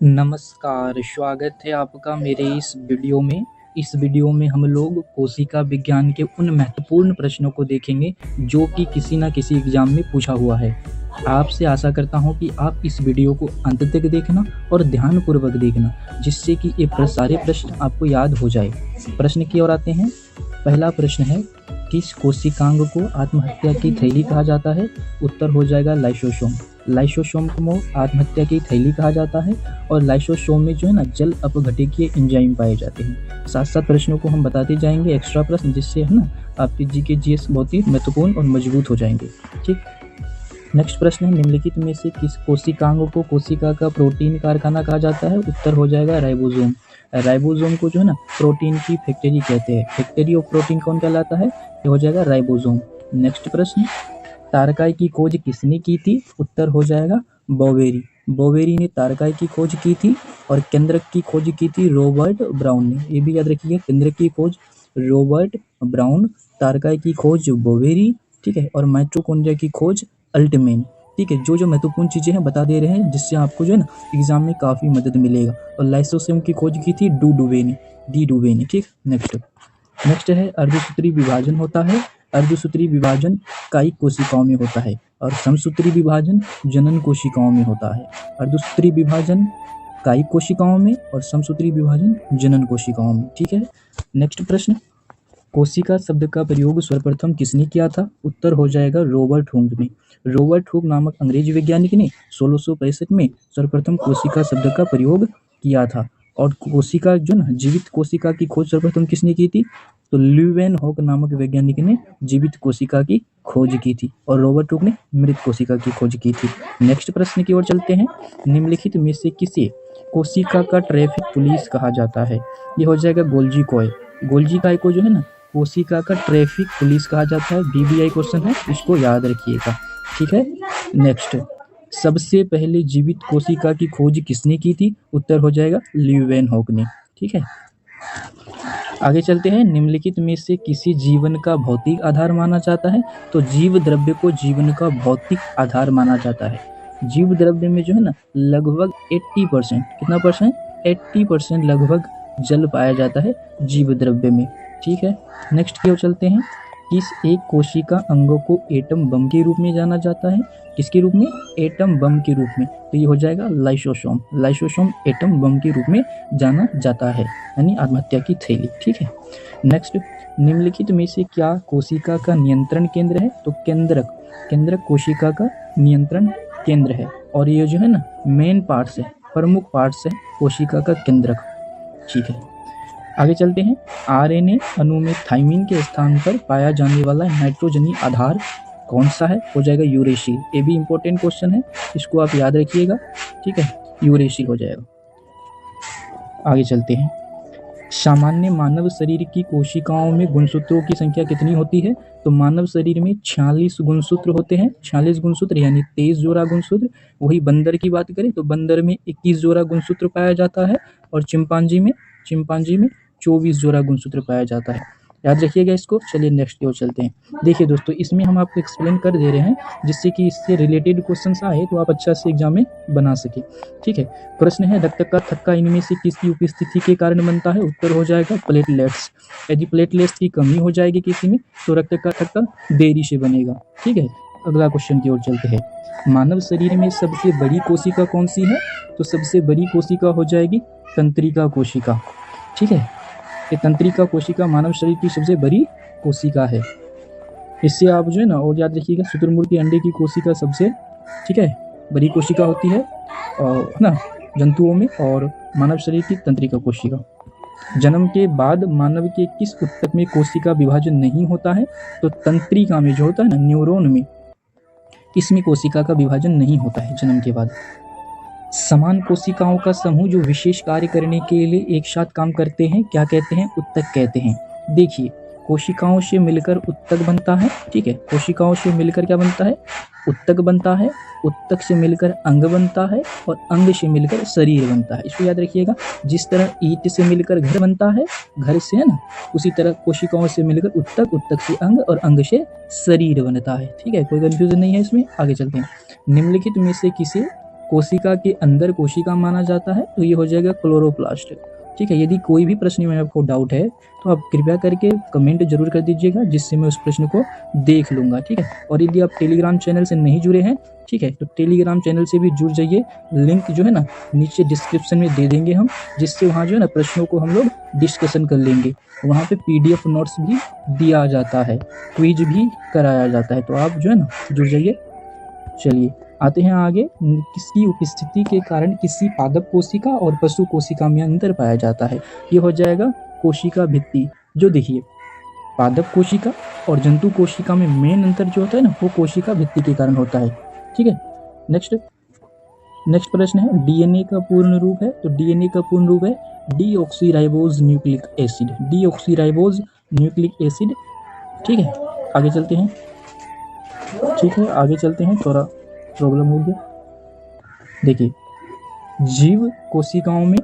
नमस्कार, स्वागत है आपका मेरे इस वीडियो में। इस वीडियो में हम लोग कोशिका विज्ञान के उन महत्वपूर्ण प्रश्नों को देखेंगे जो कि किसी न किसी एग्ज़ाम में पूछा हुआ है। आपसे आशा करता हूँ कि आप इस वीडियो को अंत तक देखना और ध्यानपूर्वक देखना, जिससे कि ये सारे प्रश्न आपको याद हो जाए। प्रश्न की ओर आते हैं। पहला प्रश्न है, किस कोशिकांग को आत्महत्या की थैली कहा जाता है? उत्तर हो जाएगा लाइसोसोम। लाइसोसोम को आत्महत्या की थैली कहा जाता है और लाइसोसोम में जो है ना जल अपघटकीय एंजाइम पाए जाते हैं। साथ साथ प्रश्नों को हम बताते जाएंगे, एक्स्ट्रा प्रश्न, जिससे है ना आपके जीके जीएस बहुत ही महत्वपूर्ण और मजबूत हो जाएंगे। ठीक। नेक्स्ट प्रश्न है, निम्नलिखित में से किस कोशिकांग को कोशिका का प्रोटीन कारखाना कहा जाता है? उत्तर हो जाएगा राइबोसोम। राइबोसोम को जो है ना प्रोटीन की फैक्ट्री कहते हैं। फैक्ट्री ऑफ प्रोटीन कौन कहलाता है? ये हो जाएगा राइबोसोम। नेक्स्ट प्रश्न, तारकाई की खोज किसने की थी? उत्तर हो जाएगा बोवेरी। बोवेरी ने तारकाई की खोज की थी और केंद्रक की खोज की थी रॉबर्ट ब्राउन ने। ये भी याद रखिए, केंद्रक की खोज रॉबर्ट ब्राउन, तारकाई की खोज बोवेरी, ठीक है, और माइटोकॉन्ड्रिया की खोज अल्टमैन। ठीक है, जो महत्वपूर्ण चीज़ें हैं बता दे रहे हैं, जिससे आपको जो है ना एग्जाम में काफ़ी मदद मिलेगा। और लाइसोसोम की खोज की थी डी डुवे ने। ठीक। नेक्स्ट है, अर्धसूत्री विभाजन होता है। अर्धसूत्री विभाजन कायिक कोशिकाओं में होता है और समसूत्री विभाजन जनन कोशिकाओं में होता है। अर्धसूत्री विभाजन कायिक कोशिकाओं में और समसूत्री विभाजन जनन कोशिकाओं में। ठीक है। नेक्स्ट प्रश्न, कोशिका शब्द का प्रयोग सर्वप्रथम किसने किया था? उत्तर हो जाएगा रॉबर्ट हुक ने। रॉबर्ट हुक नामक अंग्रेजी वैज्ञानिक ने 1665 में सर्वप्रथम कोशिका शब्द का प्रयोग किया था। और कोशिका जो ना जीवित कोशिका की खोज सर्वप्रथम किसने की थी? तो ल्यूवेनहॉक नामक वैज्ञानिक ने जीवित कोशिका की खोज की थी और रॉबर्ट हुक ने मृत कोशिका की खोज की थी। नेक्स्ट प्रश्न की ओर चलते हैं। निम्नलिखित में से किसे कोशिका का ट्रैफिक पुलिस कहा जाता है? ये हो जाएगा गोल्जी कॉय। गोल्जी कॉय को जो है ना कोशिका का ट्रैफिक पुलिस कहा जाता है। बीबीआई क्वेश्चन है, इसको याद रखिएगा। ठीक है। नेक्स्ट, सबसे पहले जीवित कोशिका की खोज किसने की थी? उत्तर हो जाएगा ल्यूवेनहॉक ने। ठीक है। आगे चलते हैं। निम्नलिखित में से किसी जीवन का भौतिक आधार माना जाता है? तो जीव द्रव्य को जीवन का भौतिक आधार माना जाता है। जीव द्रव्य में जो है ना लगभग 80%, कितना परसेंट? 80% लगभग जल पाया जाता है जीव द्रव्य में। ठीक है। नेक्स्ट की ओर चलते हैं। किस एक कोशिका अंगों को एटम बम के रूप में जाना जाता है? किसके रूप में? एटम बम के रूप में। तो ये हो जाएगा लाइसोसोम। लाइसोसोम एटम बम के रूप में जाना जाता है, यानी आत्महत्या की थैली। ठीक है। नेक्स्ट, निम्नलिखित में से क्या कोशिका का नियंत्रण केंद्र है? तो केंद्रक कोशिका का नियंत्रण केंद्र है और ये जो है ना मेन पार्ट्स है, प्रमुख पार्ट्स है कोशिका का केंद्रक। ठीक है। आगे चलते हैं। आरएनए अणु में थाइमिन के स्थान पर पाया जाने वाला नाइट्रोजनी आधार कौन सा है? हो जाएगा यूरेसिल। ये भी इंपॉर्टेंट क्वेश्चन है, इसको आप याद रखिएगा। ठीक है, यूरेसिल हो जाएगा। आगे चलते हैं। सामान्य मानव शरीर की कोशिकाओं में गुणसूत्रों की संख्या कितनी होती है? तो मानव शरीर में 46 गुणसूत्र होते हैं। 46 गुणसूत्र यानी 23 जोड़ा गुणसूत्र। वही बंदर की बात करें तो बंदर में 21 जोड़ा गुणसूत्र पाया जाता है और चिंपांजी में 24 जोड़ा गुणसूत्र पाया जाता है। याद रखिएगा इसको। चलिए नेक्स्ट की ओर चलते हैं। देखिए दोस्तों, इसमें हम आपको एक्सप्लेन कर दे रहे हैं, जिससे कि इससे रिलेटेड क्वेश्चन आए तो आप अच्छा से एग्जाम में बना सके। ठीक है। प्रश्न है, रक्त का थक्का इनमें से किसकी उपस्थिति के कारण बनता है? उत्तर हो जाएगा प्लेटलेट्स। यदि प्लेटलेट्स की कमी हो जाएगी किसी में तो रक्त का थक्का देरी से बनेगा। ठीक है। अगला क्वेश्चन की ओर चलते हैं। मानव शरीर में सबसे बड़ी कोशिका कौन सी है? तो सबसे बड़ी कोशिका हो जाएगी तंत्रिका कोशिका। ठीक है। ये तंत्रिका कोशिका मानव शरीर की सबसे बड़ी कोशिका है। इससे आप जो है ना और याद रखिएगा, शुतुरमुर्ग के अंडे की कोशिका सबसे, ठीक है, बड़ी कोशिका होती है और ना जंतुओं में, और मानव शरीर की तंत्रिका कोशिका। जन्म के बाद मानव के किस ऊतक में कोशिका विभाजन नहीं होता है? तो तंत्रिका में जो होता है ना, न्यूरॉन में, इसमें कोशिका का विभाजन नहीं होता है जन्म के बाद। समान कोशिकाओं का समूह जो विशेष कार्य करने के लिए एक साथ काम करते हैं, क्या कहते हैं? ऊतक कहते हैं। देखिए, कोशिकाओं से मिलकर ऊतक बनता है। ठीक है, कोशिकाओं से मिलकर क्या बनता है? ऊतक बनता है। ऊतक से मिलकर अंग बनता है और अंग से मिलकर शरीर बनता है। इसको याद रखिएगा। जिस तरह ईंट से मिलकर घर बनता है, घर से, है ना, उसी तरह कोशिकाओं से मिलकर ऊतक, ऊतक से अंग और अंग से शरीर बनता है। ठीक है, कोई कंफ्यूजन नहीं है इसमें। आगे चलते हैं। निम्नलिखित में से किसे कोशिका के अंदर कोशिका माना जाता है, तो ये हो जाएगा क्लोरोप्लास्ट। ठीक है, यदि कोई भी प्रश्न में आपको डाउट है तो आप कृपया करके कमेंट जरूर कर दीजिएगा, जिससे मैं उस प्रश्न को देख लूँगा। ठीक है, और यदि आप टेलीग्राम चैनल से नहीं जुड़े हैं, ठीक है, तो टेलीग्राम चैनल से भी जुड़ जाइए। लिंक जो है ना नीचे डिस्क्रिप्शन में दे देंगे हम, जिससे वहाँ जो है ना प्रश्नों को हम लोग डिस्कशन कर लेंगे। वहाँ पे PDF नोट्स भी दिया जाता है, क्विज भी कराया जाता है, तो आप जो है ना जुड़ जाइए। चलिए आते हैं आगे। किसकी उपस्थिति के कारण किसी पादप कोशिका और पशु कोशिका में अंतर पाया जाता है? ये हो जाएगा कोशिका भित्ति। जो देखिए, पादप कोशिका और जंतु कोशिका में मेन अंतर जो होता है ना, वो कोशिका भित्ति के कारण होता है। ठीक है, नेक्स्ट प्रश्न है, DNA का पूर्ण रूप है। तो DNA का पूर्ण रूप है deoxyribose nucleic acid. Deoxyribose nucleic acid. ठीक है, आगे चलते हैं। थोड़ा प्रॉब्लम हो गया। देखिए, जीव कोशिकाओं में